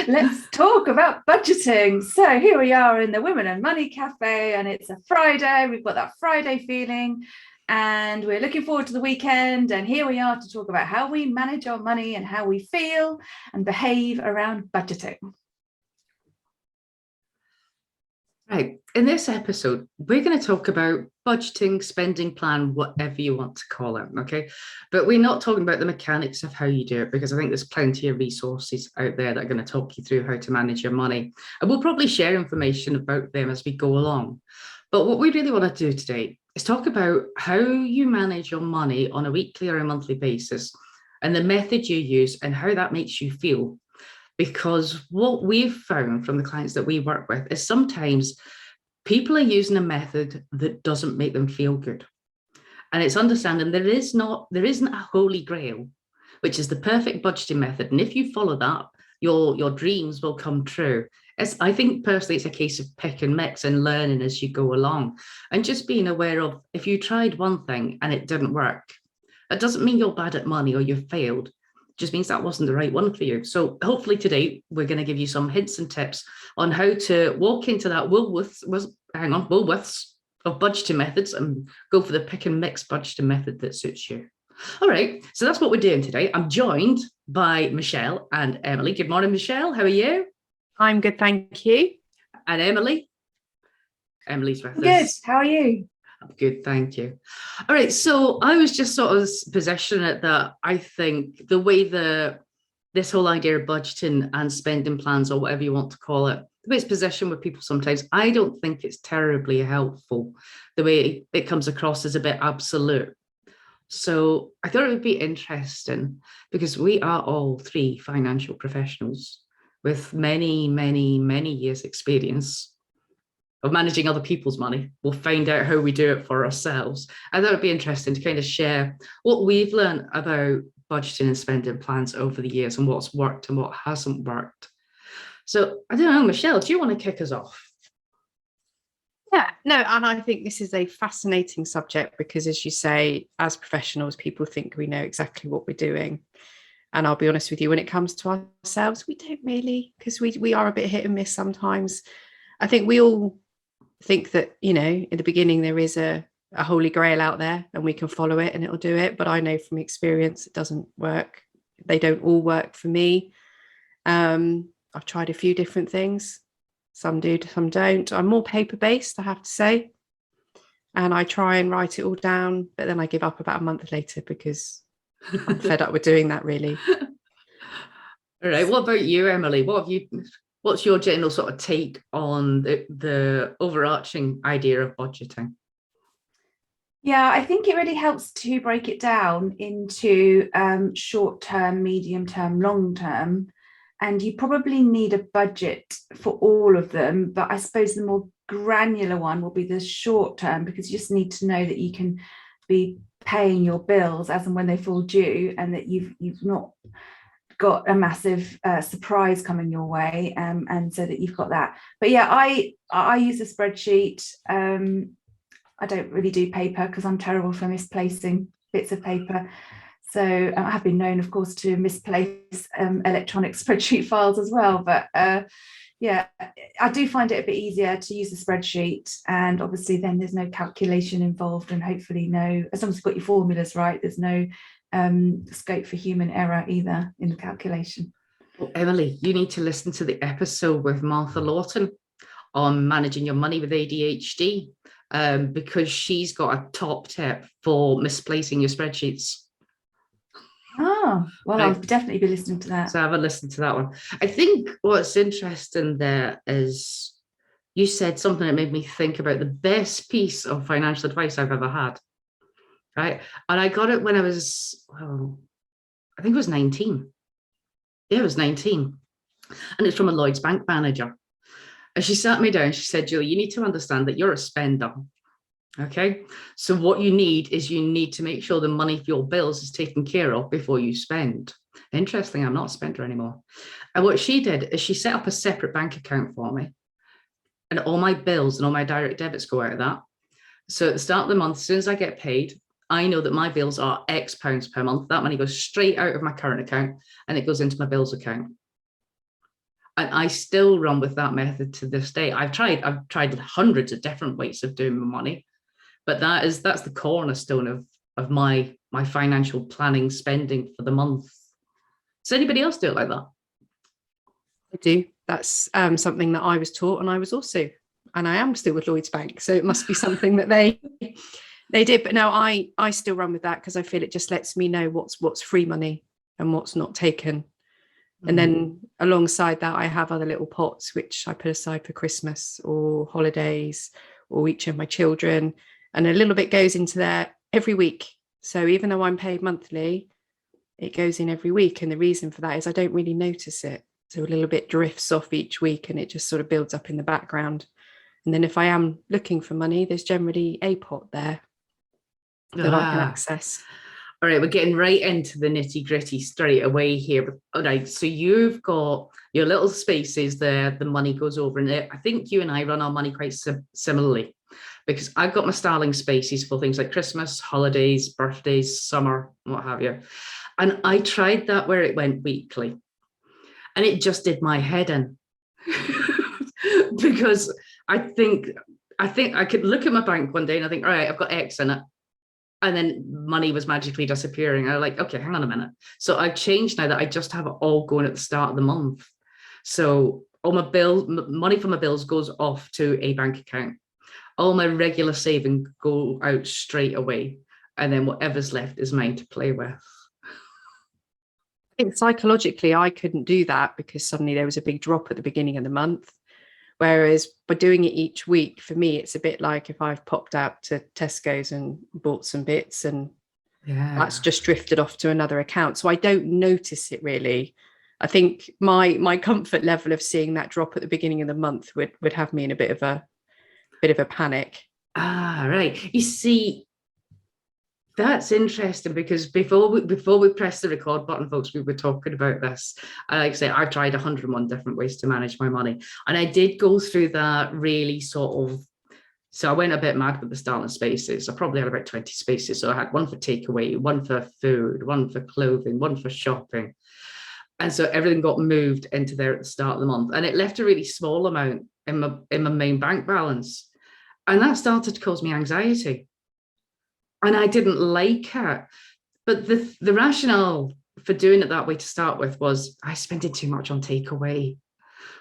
Let's talk about budgeting. So here we are in the Women and Money Cafe, and it's a Friday. We've got that Friday feeling, and we're looking forward to the weekend. And here we are to talk about how we manage our money and how we feel and behave around budgeting. Right, in this episode, we're going to talk about budgeting, spending plan, whatever you want to call it, okay? But we're not talking about the mechanics of how you do it, because I think there's plenty of resources out there that are going to talk you through how to manage your money. And we'll probably share information about them as we go along. But what we really want to do today is talk about how you manage your money on a weekly or a monthly basis, and the method you use and how that makes you feel. Because what we've found from the clients that we work with is sometimes people are using a method that doesn't make them feel good. And it's understanding there isn't a holy grail, which is the perfect budgeting method. And if you follow that, your dreams will come true. I think personally, it's a case of pick and mix and learning as you go along, and just being aware of if you tried one thing and it didn't work, it doesn't mean you're bad at money or you've failed. Just means that wasn't the right one for you. So hopefully today we're going to give you some hints and tips on how to walk into that Woolworths of budgeting methods and go for the pick and mix budgeting method that suits you. All right, so that's what we're doing today. I'm joined by Michelle and Emily. Good morning, Michelle. How are you? I'm good, thank you. And Emily? Emily's with us. Good. How are you? Good, thank you. All right, so I was just sort of positioning it that I think the way this whole idea of budgeting and spending plans, or whatever you want to call it, the way it's positioned with people sometimes, I don't think it's terribly helpful. The way it comes across as a bit absolute. So I thought it would be interesting, because we are all three financial professionals with many, many, many years experience of managing other people's money. We'll find out how we do it for ourselves. I thought it'd be interesting to kind of share what we've learned about budgeting and spending plans over the years, and what's worked and what hasn't worked. So I don't know, Michelle, do you want to kick us off? Yeah, no, and I think this is a fascinating subject because, as you say, as professionals, people think we know exactly what we're doing. And I'll be honest with you, when it comes to ourselves, we don't really, because we are a bit hit and miss sometimes. I think we all think that, in the beginning there is a holy grail out there and we can follow it and it'll do it, but I know from experience it doesn't work. They don't all work for me. I've tried a few different things. Some do, some don't. I'm more paper based, I have to say, and I try and write it all down, but then I give up about a month later because I'm fed up with doing that, really. All right, what about you, Emily? What's your general sort of take on the overarching idea of budgeting? Yeah, I think it really helps to break it down into short term, medium term, long term. And you probably need a budget for all of them. But I suppose the more granular one will be the short term, because you just need to know that you can be paying your bills as and when they fall due, and that you've not got a massive surprise coming your way, and so that you've got that. But yeah, I use a spreadsheet. I don't really do paper because I'm terrible for misplacing bits of paper. So I have been known, of course, to misplace electronic spreadsheet files as well. But yeah, I do find it a bit easier to use a spreadsheet, and obviously then there's no calculation involved, and hopefully as long as you've got your formulas right, there's no scope for human error either in the calculation. Well, Emily, you need to listen to the episode with Martha Lawton on managing your money with ADHD, because she's got a top tip for misplacing your spreadsheets. Oh, well, I'll definitely be listening to that. So have a listen to that one. I think what's interesting there is you said something that made me think about the best piece of financial advice I've ever had. Right. And I got it when I was, I think it was 19. Yeah, I was 19. And it's from a Lloyds Bank manager. And she sat me down. She said, Julie, you need to understand that you're a spender. Okay. So what you need to make sure the money for your bills is taken care of before you spend. Interesting, I'm not a spender anymore. And what she did is she set up a separate bank account for me. And all my bills and all my direct debits go out of that. So at the start of the month, as soon as I get paid, I know that my bills are X pounds per month. That money goes straight out of my current account and it goes into my bills account. And I still run with that method to this day. I've tried hundreds of different ways of doing my money, but that's the cornerstone of my financial planning, spending for the month. Does anybody else do it like that? I do. That's something that I was taught, and I am still with Lloyds Bank, so it must be something that they did. But no, I still run with that because I feel it just lets me know what's free money and what's not taken. And then alongside that, I have other little pots which I put aside for Christmas or holidays or each of my children, and a little bit goes into there every week. So even though I'm paid monthly, it goes in every week, and the reason for that is I don't really notice it. So a little bit drifts off each week, and it just sort of builds up in the background. And then if I am looking for money, there's generally a pot there that I can access. All right, we're getting right into the nitty gritty straight away here. But, all right, so you've got your little spaces there, the money goes over in there. I think you and I run our money quite similarly, because I've got my Starling spaces for things like Christmas, holidays, birthdays, summer, what have you. And I tried that where it went weekly, and it just did my head in. Because I think I could look at my bank one day and I think, all right, I've got X in it. And then money was magically disappearing. I was like, okay, hang on a minute. So I've changed now that I just have it all going at the start of the month. So all my money from my bills goes off to a bank account. All my regular saving go out straight away. And then whatever's left is mine to play with. I think psychologically, I couldn't do that because suddenly there was a big drop at the beginning of the month. Whereas by doing it each week, for me, it's a bit like if I've popped out to Tesco's and bought some bits, and that's just drifted off to another account. So I don't notice it really. I think my comfort level of seeing that drop at the beginning of the month would have me in a bit of a panic. Ah, right. You see, that's interesting, because before we press the record button, folks, we were talking about this. Like I say, I've tried 101 different ways to manage my money, and I did go through that really sort of. So I went a bit mad with the Starling spaces. I probably had about 20 spaces. So I had one for takeaway, one for food, one for clothing, one for shopping, and so everything got moved into there at the start of the month, and it left a really small amount in my main bank balance, and that started to cause me anxiety. And I didn't like it. But the rationale for doing it that way to start with was I spent it too much on takeaway.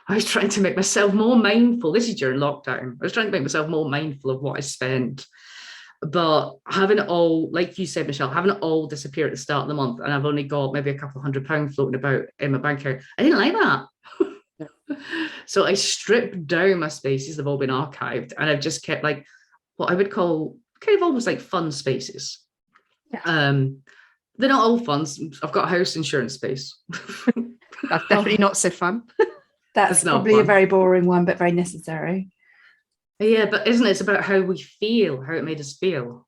I was trying to make myself more mindful. This is during lockdown. I was trying to make myself more mindful of what I spent. But having it all, like you said, Michelle, having it all disappear at the start of the month, and I've only got maybe a couple £100 floating about in my bank account, I didn't like that. So I stripped down my spaces. They've all been archived. And I've just kept like what I would call kind of almost like fun spaces. Yeah. They're not all fun. I've got a house insurance space. That's definitely not so fun. That's probably a very boring one, but very necessary. Yeah, but isn't it? It's about how we feel, how it made us feel.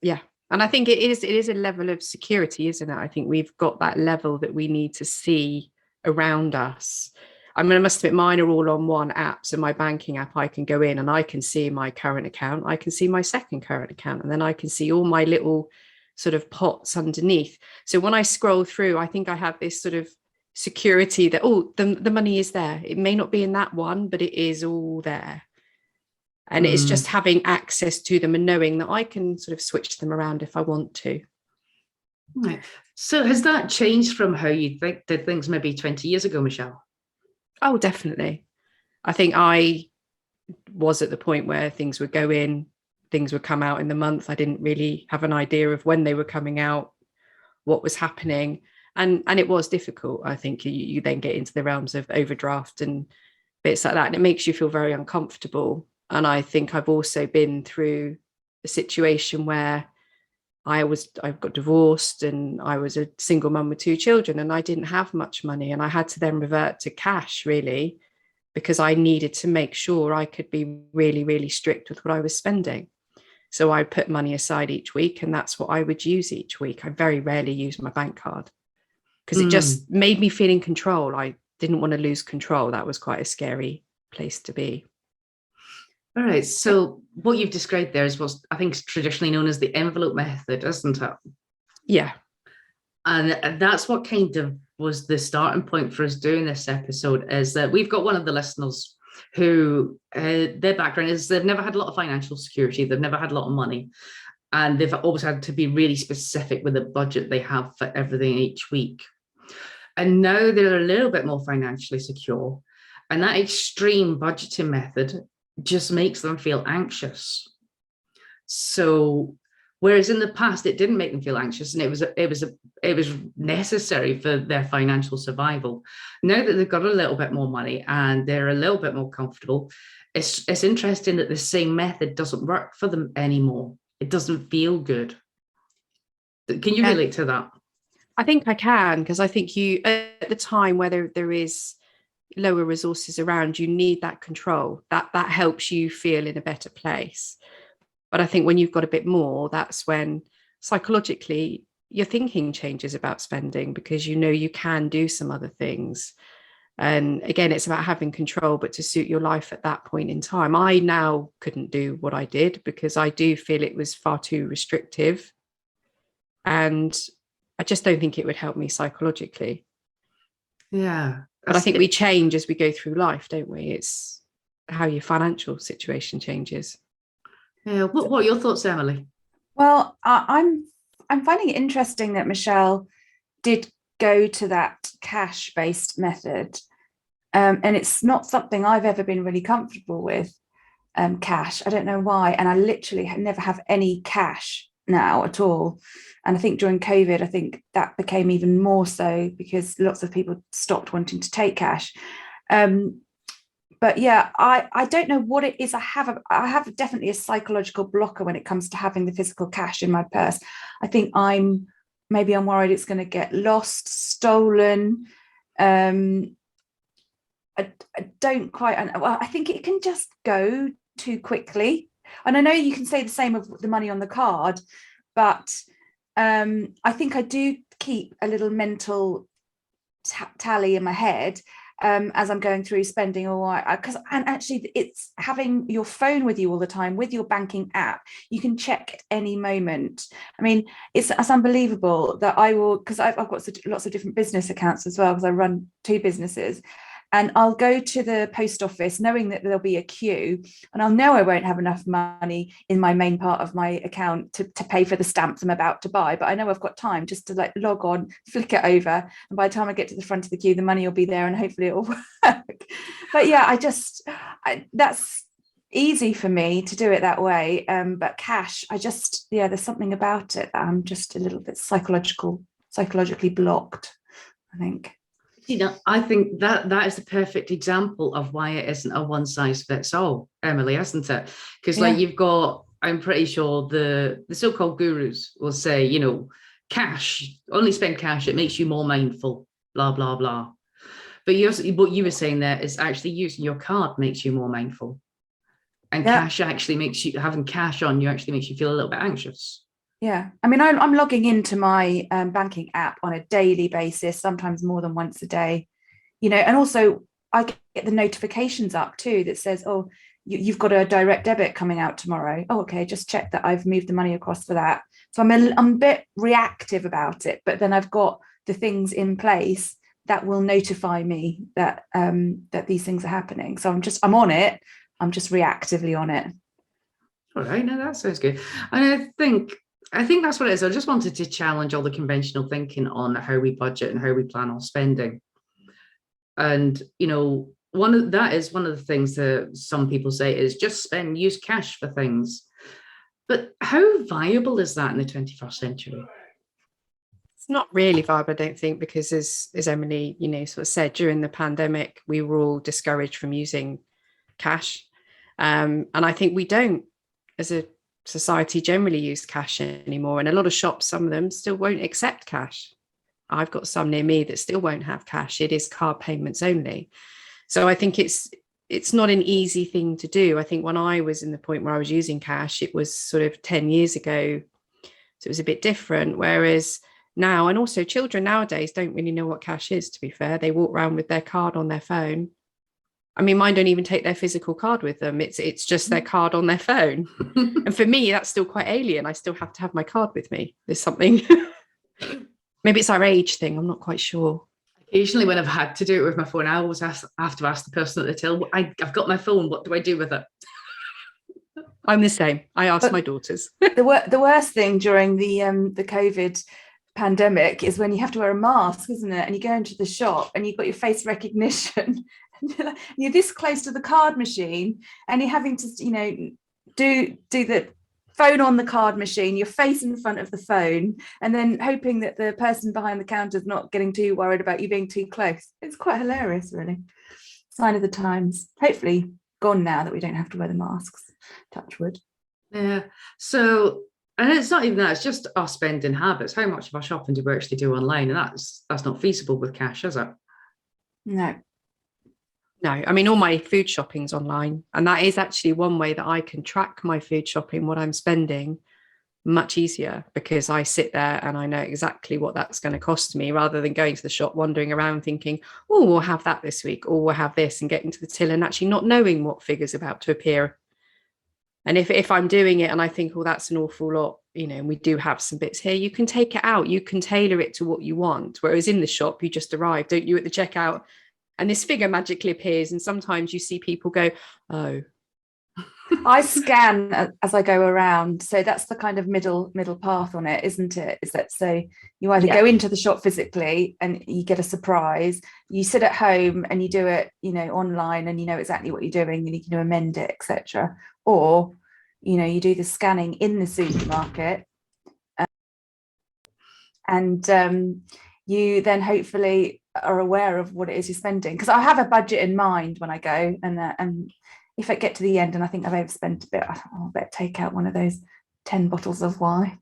Yeah. And I think it is a level of security, isn't it? I think we've got that level that we need to see around us. I mean, I must admit, mine are all on one app. So my banking app, I can go in and I can see my current account. I can see my second current account, and then I can see all my little sort of pots underneath. So when I scroll through, I think I have this sort of security that, the money is there. It may not be in that one, but it is all there. And it's just having access to them and knowing that I can sort of switch them around if I want to. Right. So has that changed from how you did things maybe 20 years ago, Michelle? Oh, definitely. I think I was at the point where things would go in, things would come out in the month. I didn't really have an idea of when they were coming out, what was happening. And it was difficult. I think you then get into the realms of overdraft and bits like that. And it makes you feel very uncomfortable. And I think I've also been through a situation where I got divorced and I was a single mum with 2 children, and I didn't have much money, and I had to then revert to cash really, because I needed to make sure I could be really, really strict with what I was spending. So I put money aside each week, and that's what I would use each week. I very rarely use my bank card because it just made me feel in control. I didn't want to lose control. That was quite a scary place to be. All right. So what you've described there is what I think is traditionally known as the envelope method, isn't it? Yeah. And that's what kind of was the starting point for us doing this episode, is that we've got one of the listeners who their background is they've never had a lot of financial security, they've never had a lot of money, and they've always had to be really specific with the budget they have for everything each week. And now they're a little bit more financially secure, and that extreme budgeting method just makes them feel anxious. So whereas in the past it didn't make them feel anxious, and it was necessary for their financial survival. Now that they've got a little bit more money and they're a little bit more comfortable, it's interesting that the same method doesn't work for them anymore. It doesn't feel good. Can you relate to that? I think I can, because I think you, at the time where there is lower resources around, you need that control. That helps you feel in a better place. But I think when you've got a bit more, that's when psychologically your thinking changes about spending, because you know you can do some other things. And again, it's about having control, but to suit your life at that point in time. I now couldn't do what I did because I do feel it was far too restrictive. And I just don't think it would help me psychologically. Yeah. But I think we change as we go through life, don't we? It's how your financial situation changes. Yeah. What are your thoughts, Emily? Well, I'm finding it interesting that Michelle did go to that cash-based method, and it's not something I've ever been really comfortable with. Cash, I don't know why, and I literally never have any cash now at all. And I think during COVID, I think that became even more so because lots of people stopped wanting to take cash. But yeah, I don't know what it is. I have definitely a psychological blocker when it comes to having the physical cash in my purse. I think I'm worried it's going to get lost, stolen. I don't quite. Well, I think it can just go too quickly. And I know you can say the same of the money on the card, but I think I do keep a little mental tally in my head as I'm going through spending, or and actually it's having your phone with you all the time with your banking app. You can check at any moment. I mean, it's unbelievable that I will, because I've got lots of different business accounts as well, because I run 2 businesses. And I'll go to the post office knowing that there'll be a queue, and I'll know I won't have enough money in my main part of my account to pay for the stamps I'm about to buy. But I know I've got time just to like log on, flick it over. And by the time I get to the front of the queue, the money will be there and hopefully it'll work. But yeah, that's easy for me to do it that way. But cash, there's something about it that I'm just a little bit psychologically blocked, I think. You know, I think that is the perfect example of why it isn't a one size fits all, Emily, isn't it? Because like you've got, I'm pretty sure the so-called gurus will say, you know, cash, only spend cash, it makes you more mindful, blah, blah, blah. But what you were saying there is actually using your card makes you more mindful. And cash actually having cash on you actually makes you feel a little bit anxious. Yeah, I mean, I'm logging into my banking app on a daily basis, sometimes more than once a day, you know, and also I get the notifications up too that says, oh, you've got a direct debit coming out tomorrow. Oh, okay, just check that I've moved the money across for that. So I'm a bit reactive about it, but then I've got the things in place that will notify me that that these things are happening. So I'm on it. I'm just reactively on it. All right, no, that sounds good. And I think that's what it is. I just wanted to challenge all the conventional thinking on how we budget and how we plan on spending. And, you know, one of the things that some people say is just use cash for things. But how viable is that in the 21st century? It's not really viable, I don't think, because as Emily, you know, sort of said, during the pandemic, we were all discouraged from using cash. And I think we don't, as a society, generally use cash anymore. And a lot of shops, some of them still won't accept cash. I've got some near me that still won't have cash. It is card payments only. So I think it's not an easy thing to do. I think when I was in the point where I was using cash, it was sort of 10 years ago. So it was a bit different. Whereas now, and also children nowadays don't really know what cash is, to be fair. They walk around with their card on their phone. I mean, mine don't even take their physical card with them. It's just their card on their phone. And for me, that's still quite alien. I still have to have my card with me. There's something. Maybe it's our age thing. I'm not quite sure. Occasionally, when I've had to do it with my phone, I always have to ask the person at the till, I've got my phone, what do I do with it? I'm the same. I ask But my daughters. the worst thing during the COVID pandemic is when you have to wear a mask, isn't it? And you go into the shop and you've got your face recognition and you're this close to the card machine and you're having to, you know, do the phone on the card machine, your face in front of the phone, and then hoping that the person behind the counter is not getting too worried about you being too close. It's quite hilarious, really. Sign of the times. Hopefully gone now that we don't have to wear the masks. Touch wood. Yeah. So, and it's not even that, it's just our spending habits. How much of our shopping do we actually do online? And that's not feasible with cash, is it? No. No, I mean, all my food shopping's online. And that is actually one way that I can track my food shopping, what I'm spending, much easier, because I sit there and I know exactly what that's going to cost me, rather than going to the shop, wandering around thinking, oh, we'll have that this week, or we'll have this, and getting to the till and actually not knowing what figure's about to appear. And if I'm doing it and I think, oh, that's an awful lot, you know, and we do have some bits here, you can take it out, you can tailor it to what you want. Whereas in the shop, you just arrive, don't you, at the checkout, and this figure magically appears. And sometimes you see people go, oh. I scan as I go around. So that's the kind of middle path on it, isn't it? Is that so you either go into the shop physically and you get a surprise, you sit at home and you do it, you know, online, and you know exactly what you're doing and you can amend it, etc. Or, you know, you do the scanning in the supermarket and you then hopefully are aware of what it is you're spending. Because I have a budget in mind when I go, and if I get to the end and I think I've overspent a bit, I'll better take out one of those 10 bottles of wine.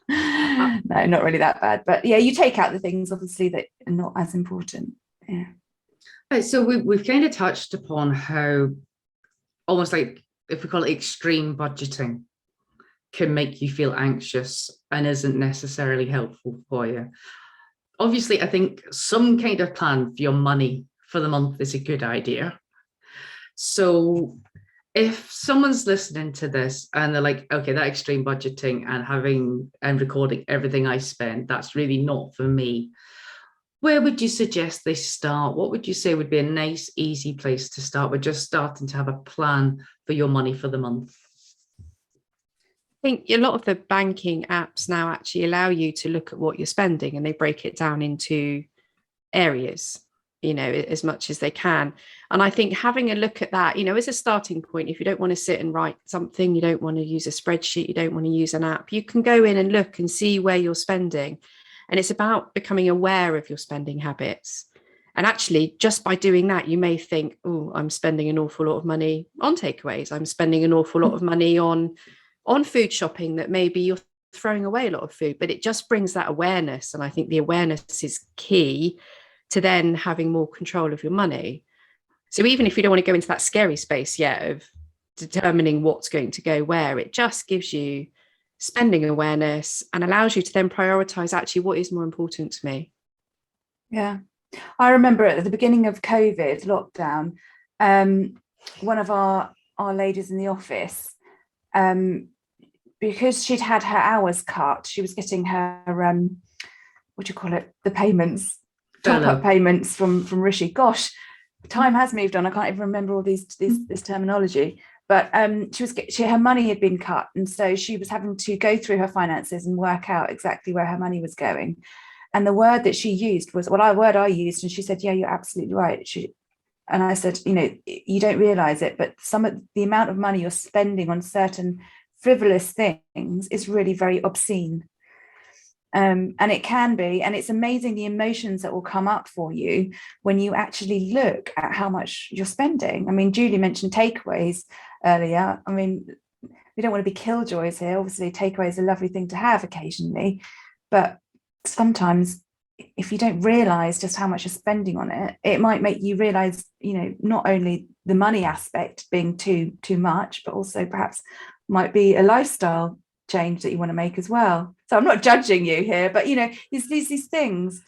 No, not really that bad. But yeah, you take out the things obviously that are not as important. Yeah. Right, so we've kind of touched upon how almost like, if we call it extreme budgeting, can make you feel anxious and isn't necessarily helpful for you. Obviously, I think some kind of plan for your money for the month is a good idea. So if someone's listening to this and they're like, okay, that extreme budgeting and having and recording everything I spend, that's really not for me, where would you suggest they start? What would you say would be a nice, easy place to start with just starting to have a plan for your money for the month? I think a lot of the banking apps now actually allow you to look at what you're spending, and they break it down into areas, you know, as much as they can. And I think having a look at that, you know, as a starting point, if you don't want to sit and write something, you don't want to use a spreadsheet, you don't want to use an app, you can go in and look and see where you're spending. And it's about becoming aware of your spending habits. And actually, just by doing that, you may think, oh, I'm spending an awful lot of money on takeaways. I'm spending an awful lot of money on food shopping, that maybe you're throwing away a lot of food. But it just brings that awareness. And I think the awareness is key to then having more control of your money. So even if you don't want to go into that scary space yet of determining what's going to go where, it just gives you spending awareness and allows you to then prioritize actually what is more important to me. Yeah. I remember at the beginning of COVID lockdown, one of our ladies in the office, because she'd had her hours cut, she was getting her, what do you call it? The payments, top-up payments from Rishi. Gosh, time has moved on. I can't even remember all this terminology. But her money had been cut, and so she was having to go through her finances and work out exactly where her money was going. And the word that she used was, well, word I used, and she said, "Yeah, you're absolutely right." And I said, you know, you don't realise it, but some of the amount of money you're spending on certain frivolous things is really very obscene. And it can be, and it's amazing the emotions that will come up for you when you actually look at how much you're spending. I mean, Julie mentioned takeaways earlier. I mean, we don't want to be killjoys here. Obviously, takeaway is a lovely thing to have occasionally, but sometimes if you don't realize just how much you're spending on it, it might make you realize, you know, not only the money aspect being too much, but also perhaps might be a lifestyle change that you want to make as well. So I'm not judging you here, but you know, these things.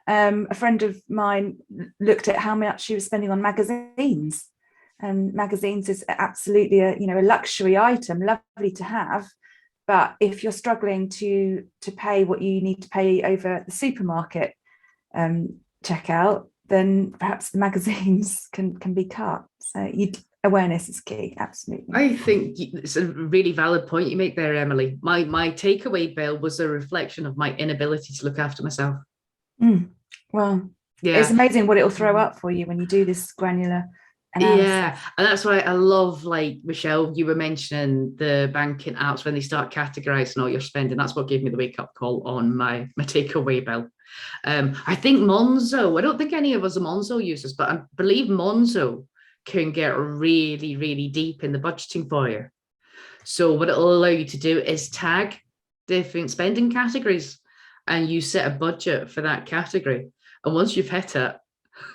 A friend of mine looked at how much she was spending on magazines, and magazines is absolutely a luxury item, lovely to have, But if you're struggling to pay what you need to pay over at the supermarket checkout, then perhaps the magazines can be cut. So awareness is key, absolutely. I think it's a really valid point you make there, Emily. My takeaway bill was a reflection of my inability to look after myself. Well, yeah, it's amazing what it'll throw up for you when you do this granular analysis. Yeah, and that's why I love, like, Michelle, you were mentioning the banking apps when they start categorizing all your spending. That's what gave me the wake-up call on my takeaway bill. I think Monzo, I don't think any of us are Monzo users, but I believe Monzo can get really, really deep in the budgeting for you. So what it'll allow you to do is tag different spending categories, and you set a budget for that category. And once you've hit it,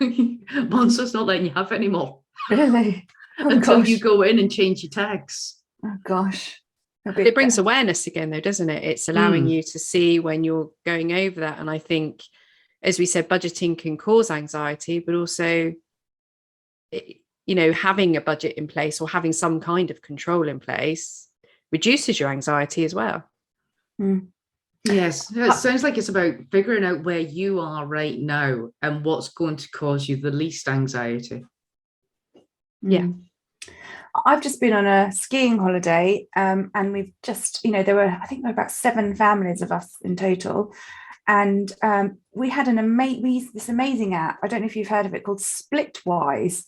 Monzo's not letting you have it anymore. Really? Oh, until gosh. you go in and change your tags. Oh gosh. It brings awareness again, though, doesn't it? It's allowing you to see when you're going over that. And I think, as we said, budgeting can cause anxiety, but also, you know, having a budget in place or having some kind of control in place reduces your anxiety as well. Yes, it sounds like it's about figuring out where you are right now and what's going to cause you the least anxiety. Yeah. I've just been on a skiing holiday, and we've just, you know, I think there were about 7 families of us in total, and we had this amazing app. I don't know if you've heard of it, called Splitwise.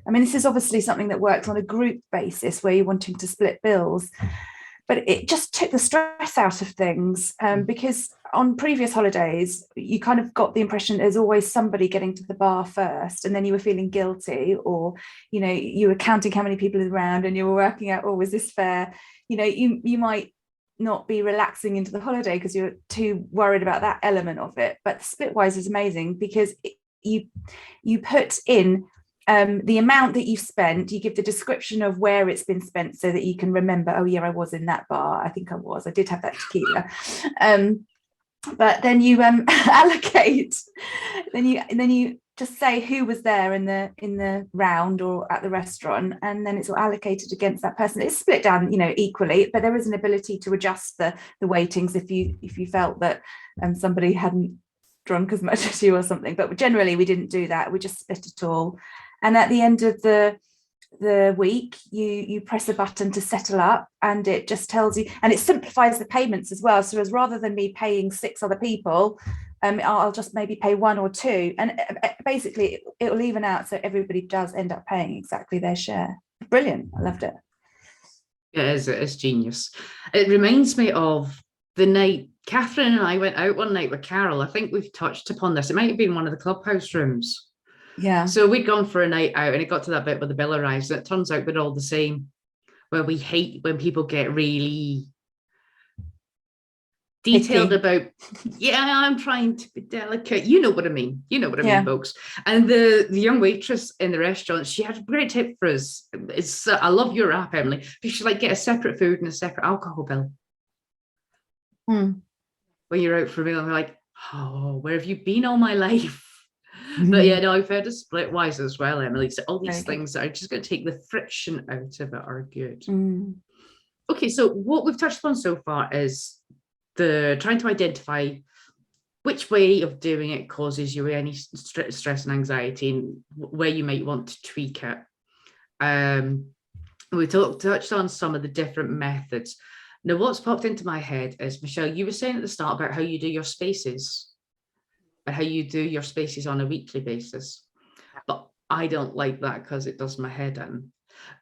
I mean, this is obviously something that works on a group basis where you're wanting to split bills, but it just took the stress out of things, because on previous holidays, you kind of got the impression there's always somebody getting to the bar first, and then you were feeling guilty, or, you know, you were counting how many people are around and you were working out, oh, was this fair? You know, you might not be relaxing into the holiday because you're too worried about that element of it. But Splitwise is amazing because you put in the amount that you've spent, you give the description of where it's been spent so that you can remember, oh yeah, I was in that bar. I think I did have that tequila. But then you allocate, then you just say who was there in the round or at the restaurant, and then it's all allocated against that person. It's split down, you know, equally, but there is an ability to adjust the weightings if you felt that somebody hadn't drunk as much as you or something. But generally we didn't do that. We just split it all. And at the end of the week, you press a button to settle up, and it just tells you, and it simplifies the payments as well. So as rather than me paying 6 other people, I'll just maybe pay 1 or 2, and basically it will even out so everybody does end up paying exactly their share. Brilliant. I loved it. It's genius. It reminds me of the night Catherine and I went out one night with Carol. I think we've touched upon this. It might have been one of the clubhouse rooms. Yeah. So we'd gone for a night out, and it got to that bit where the bill arrives, and it turns out we're all the same, where we hate when people get really detailed about, yeah, I'm trying to be delicate. You know what I mean. You know what I mean, folks. And the young waitress in the restaurant, she had a great tip for us. I love your app, Emily. You should get a separate food and a separate alcohol bill. When you're out for a meal, and they're like, oh, where have you been all my life? But yeah, no, I've heard of Splitwise as well, Emily. So all these things that are just going to take the friction out of it are good. Okay, so what we've touched upon so far is trying to identify which way of doing it causes you any stress and anxiety, and where you might want to tweak it. We touched on some of the different methods. Now, what's popped into my head is, Michelle, you were saying at the start about how you do your spaces, and how you do your spaces on a weekly basis. But I don't like that because it does my head in.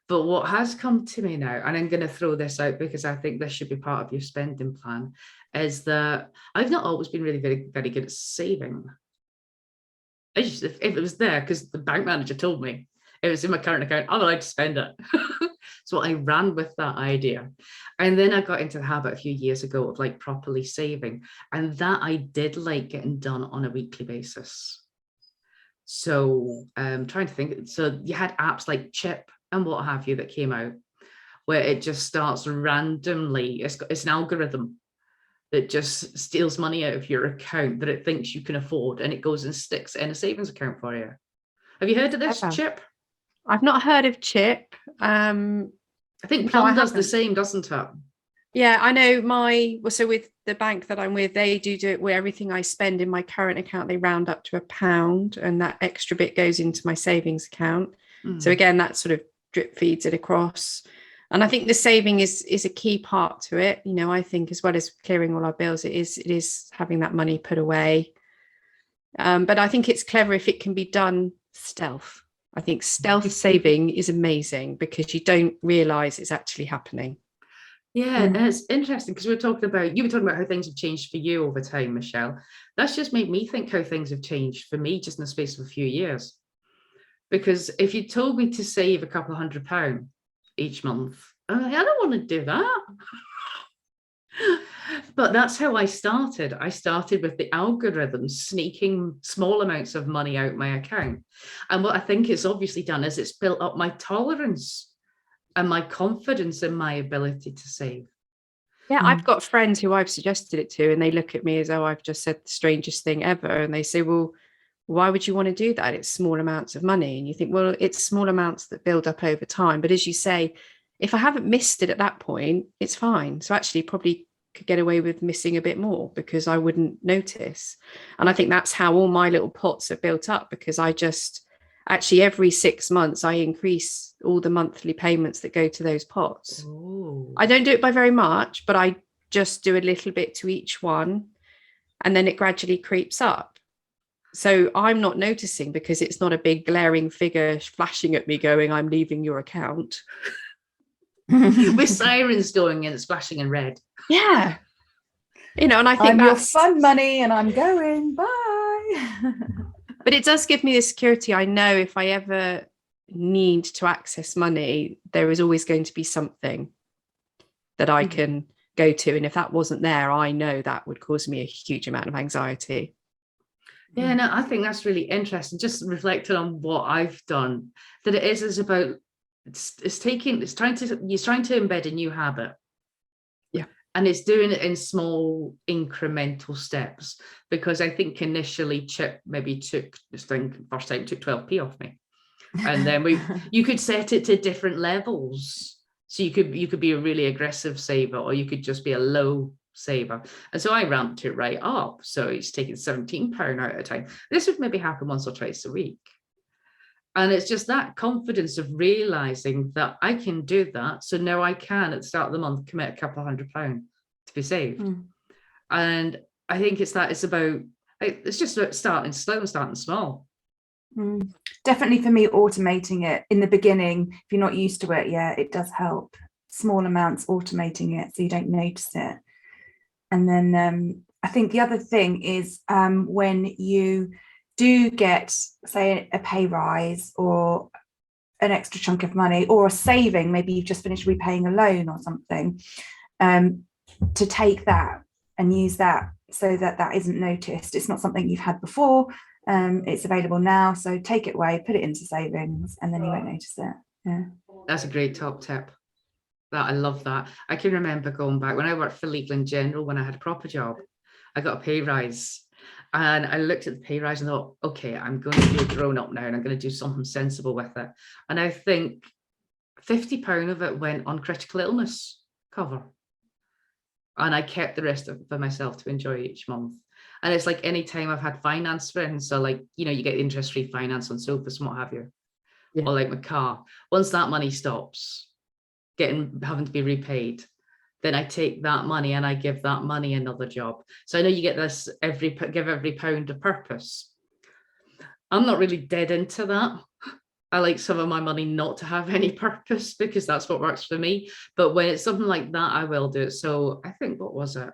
But what has come to me now, and I'm going to throw this out because I think this should be part of your spending plan, is that I've not always been really very, very good at saving. If it was there, because the bank manager told me it was in my current account, I'm allowed to spend it. So I ran with that idea. And then I got into the habit a few years ago of properly saving. And that I did like getting done on a weekly basis. So trying to think, so you had apps like Chip and what have you that came out, where it just starts randomly, it's an algorithm that just steals money out of your account that it thinks you can afford, and it goes and sticks it in a savings account for you. Have you heard of this, Chip? I've not heard of Chip. I think Plum does the same, doesn't it? Yeah, I know so with the bank that I'm with, they do it where everything I spend in my current account, they round up to £1, and that extra bit goes into my savings account. So Mm. again, that sort of drip feeds it across. And I think the saving is a key part to it. You know, I think as well as clearing all our bills, it is having that money put away. But I think it's clever if it can be done stealth. I think stealth saving is amazing because you don't realize it's actually happening. Yeah, and it's interesting because you were talking about how things have changed for you over time, Michelle. That's just made me think how things have changed for me just in the space of a few years. Because if you told me to save a couple of £100 each month, I'm like, I don't want to do that. But that's how I started. I started with the algorithm sneaking small amounts of money out my account. And what I think it's obviously done is it's built up my tolerance and my confidence in my ability to save. Yeah, I've got friends who I've suggested it to, and they look at me as though I've just said the strangest thing ever. And they say, well, why would you want to do that? It's small amounts of money. And you think, well, it's small amounts that build up over time. But as you say, if I haven't missed it at that point, it's fine. So actually, probably could get away with missing a bit more because I wouldn't notice. And I think that's how all my little pots are built up, because I just actually every 6 months I increase all the monthly payments that go to those pots. Oh. I don't do it by very much, but I just do a little bit to each one, and then it gradually creeps up. So I'm not noticing because it's not a big glaring figure flashing at me going, I'm leaving your account. With sirens going and it's flashing in red. Yeah. You know, and I think I'm your that's fun money and I'm going, bye. But it does give me the security. I know if I ever need to access money, there is always going to be something that I can go to. And if that wasn't there, I know that would cause me a huge amount of anxiety. Yeah, no, I think that's really interesting. Just reflecting on what I've done, that it is about it's trying to embed a new habit. Yeah. And it's doing it in small incremental steps, because I think initially Chip maybe took 12p off me. And then you could set it to different levels. So you could be a really aggressive saver, or you could just be a low saver. And so I ramped it right up. So it's taking £17 out at a time. This would maybe happen once or twice a week. And it's just that confidence of realizing that I can do that. So now I can, at the start of the month, commit a couple of £100 to be saved. And I think it's just about starting slow and starting small. Definitely for me, automating it in the beginning, if you're not used to it yet, it does help. Small amounts, automating it so you don't notice it. And then I think the other thing is when you do get, say, a pay rise or an extra chunk of money or a saving, maybe you've just finished repaying a loan or something, to take that and use that so that that isn't noticed. It's not something you've had before. It's available now, so take it away, put it into savings, and then you won't notice it. Yeah, that's a great top tip. I love that. I can remember going back when I worked for Legal & General, when I had a proper job, I got a pay rise, and I looked at the pay rise and thought, okay, I'm going to be a grown up now and I'm going to do something sensible with it. And I think £50 of it went on critical illness cover, and I kept the rest of it for myself to enjoy each month. And it's like any time I've had finance friends, so like, you know, you get interest-free finance on sofas and what have you, or like my car. Once that money stops having to be repaid, then I take that money and I give that money another job. So I know you get this give every pound a purpose. I'm not really dead into that. I like some of my money not to have any purpose because that's what works for me. But when it's something like that, I will do it. So I think, what was it?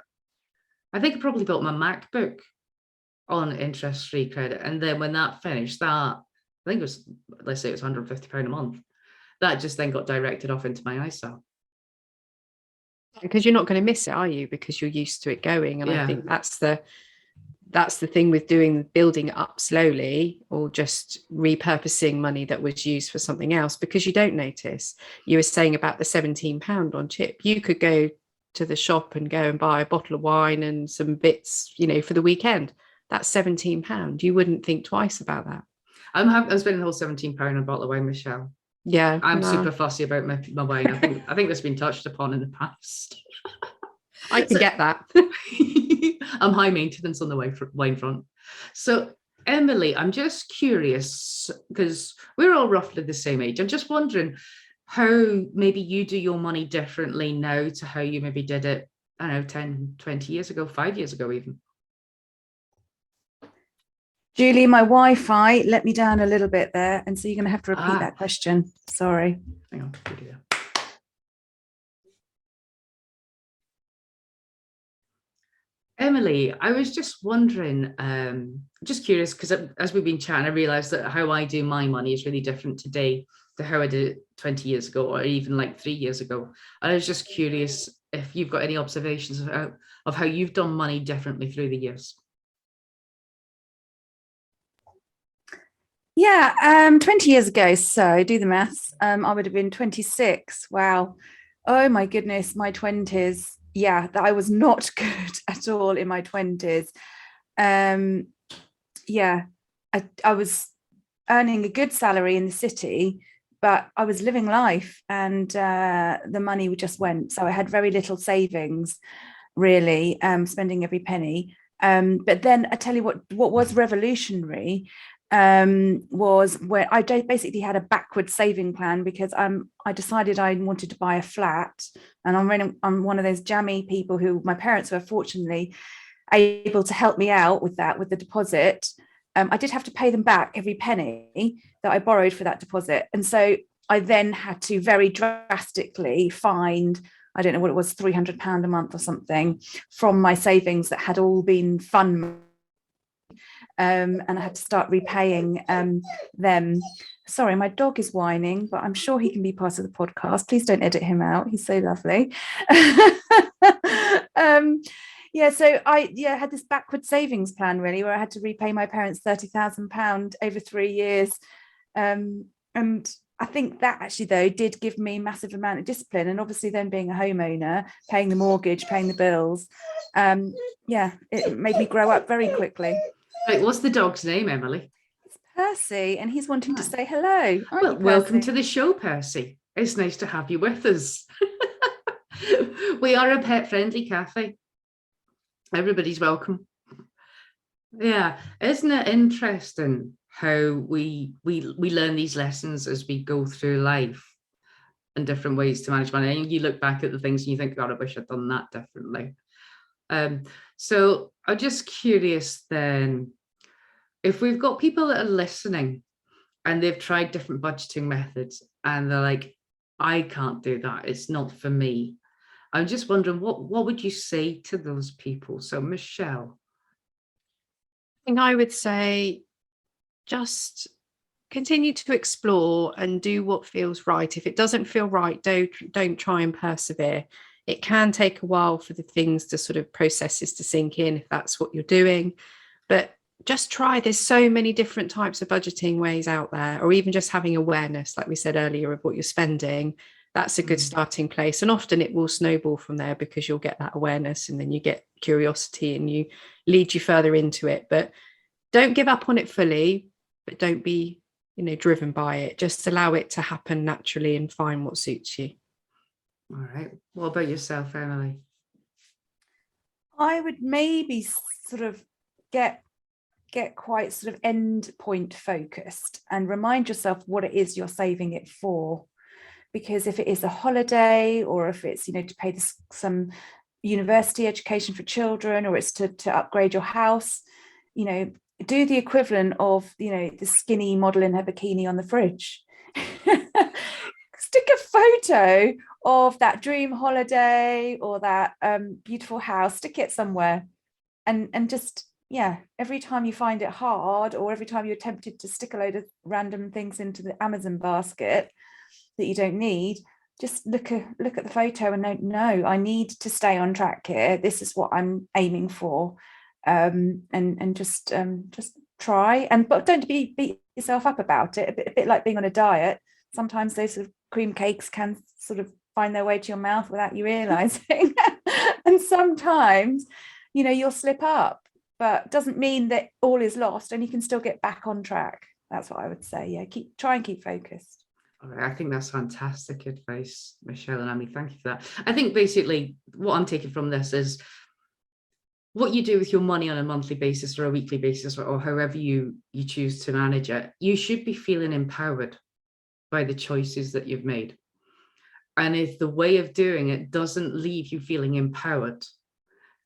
I think I probably built my MacBook on interest-free credit. And then when that finished, I think it was, let's say it was £150 a month. That just then got directed off into my ISA. Because you're not going to miss it, are you? Because you're used to it going. And I think that's the thing with building it up slowly, or just repurposing money that was used for something else, because you don't notice. You were saying about the £17 on Chip. You could go to the shop and go and buy a bottle of wine and some bits, you know, for the weekend. That's £17. You wouldn't think twice about that. I'm spending the whole £17 on a bottle of wine, Michelle. Yeah, I'm super fussy about my wine. I think that's been touched upon in the past. I can get that. I'm high maintenance on the wine front. So, Emily, I'm just curious because we're all roughly the same age. I'm just wondering how maybe you do your money differently now to how you maybe did it, I don't know, 10, 20 years ago, 5 years ago, even. Julie, my Wi-Fi let me down a little bit there. And so you're going to have to repeat that question. Sorry. Hang on. We'll do that. Emily, I was just wondering, just curious, because as we've been chatting, I realized that how I do my money is really different today to how I did it 20 years ago, or even like 3 years ago. I was just curious if you've got any observations of how you've done money differently through the years. Yeah, 20 years ago, so do the maths, I would have been 26. Wow. Oh my goodness, my 20s. Yeah, that I was not good at all in my 20s. Yeah, I was earning a good salary in the city, but I was living life, and the money just went. So I had very little savings, really, spending every penny. But then I tell you what was revolutionary was where I basically had a backward saving plan, because I decided I wanted to buy a flat, and I'm one of those jammy people who my parents were fortunately able to help me out with that, with the deposit. I did have to pay them back every penny that I borrowed for that deposit, and so I then had to very drastically find, I don't know what it was, £300 a month or something from my savings that had all been fun. And I had to start repaying them. Sorry, my dog is whining, but I'm sure he can be part of the podcast. Please don't edit him out. He's so lovely. So I had this backward savings plan, really, where I had to repay my parents £30,000 over 3 years. And I think that actually, though, did give me a massive amount of discipline. And obviously then being a homeowner, paying the mortgage, paying the bills, it made me grow up very quickly. Right, what's the dog's name, Emily? It's Percy, and he's wanting to say hello. Well, welcome to the show, Percy. It's nice to have you with us. We are a pet-friendly cafe. Everybody's welcome. Yeah, isn't it interesting how we learn these lessons as we go through life and different ways to manage money? And you look back at the things and you think, God, I wish I'd done that differently. So I'm just curious then, if we've got people that are listening and they've tried different budgeting methods and they're like, I can't do that, it's not for me. I'm just wondering, what would you say to those people? So Michelle. I think I would say just continue to explore and do what feels right. If it doesn't feel right, don't try and persevere. It can take a while for the things to sort of processes to sink in, if that's what you're doing, but just try. There's so many different types of budgeting ways out there, or even just having awareness, like we said earlier, of what you're spending. That's a good starting place. And often it will snowball from there, because you'll get that awareness and then you get curiosity and you lead you further into it. But don't give up on it fully, but don't be, driven by it. Just allow it to happen naturally and find what suits you. All right. What about yourself, Emily? I would maybe sort of get quite sort of end point focused and remind yourself what it is you're saving it for. Because if it is a holiday, or if it's, to pay some university education for children, or it's to upgrade your house, do the equivalent of, the skinny model in her bikini on the fridge. Stick a photo of that dream holiday or that beautiful house, stick it somewhere, and just, every time you find it hard, or every time you're tempted to stick a load of random things into the Amazon basket that you don't need, just look at the photo and no, I need to stay on track here. This is what I'm aiming for, and just try, but don't beat yourself up about it. A bit like being on a diet. Sometimes those sort of cream cakes can sort of find their way to your mouth without you realizing, and sometimes, you'll slip up, but doesn't mean that all is lost, and you can still get back on track. That's what I would say. Yeah, try and keep focused. All right, I think that's fantastic advice, Michelle and Amy. Thank you for that. I think basically what I'm taking from this is what you do with your money on a monthly basis or a weekly basis, or however you choose to manage it, you should be feeling empowered by the choices that you've made. And if the way of doing it doesn't leave you feeling empowered,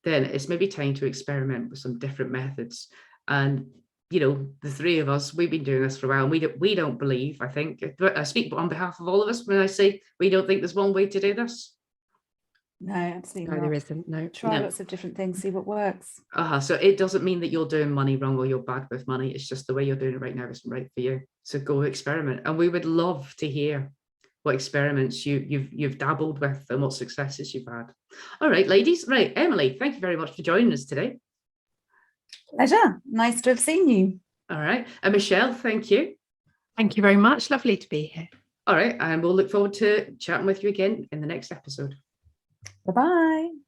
then it's maybe time to experiment with some different methods. And you know, the three of us, we've been doing this for a while, and we don't believe, I think, I speak on behalf of all of us when I say we don't think there's one way to do this. No, absolutely No, not. there isn't. No. Try No. lots of different things, see what works. So it doesn't mean that you're doing money wrong or you're bad with money. It's just the way you're doing it right now isn't right for you. So go experiment. And we would love to hear what experiments you've dabbled with and what successes you've had. All right, ladies. Right, Emily, thank you very much for joining us today. Pleasure. Nice to have seen you. All right. And Michelle, thank you. Thank you very much. Lovely to be here. All right. And we'll look forward to chatting with you again in the next episode. Bye-bye.